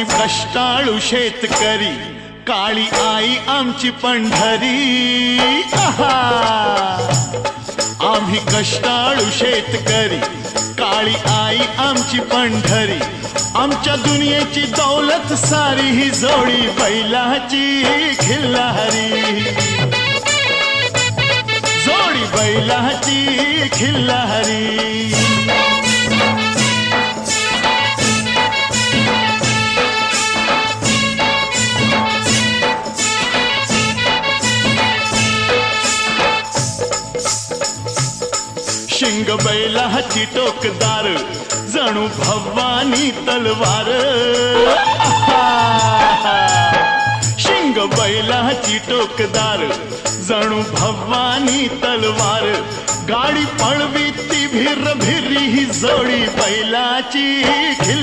आम्ही कष्टाळू शेतकरी, काळी आई आमची पंढरी. आहा! आम्ही कष्टाळू शेतकरी, काळी आई आमची पंढरी. आमच्या दुनियेची दौलत सारी ही जोडी बैलाची खिल्लारी, जोडी बैलाची खिल्लारी. शिंग बैलाची टोकदार, जणू भवानी तलवार. शिंग बैलाची टोकदार, जणू भवानी तलवार. गाडी पळवी ती भिर भिरी, ही जोडी बैलाची खिल्लारी.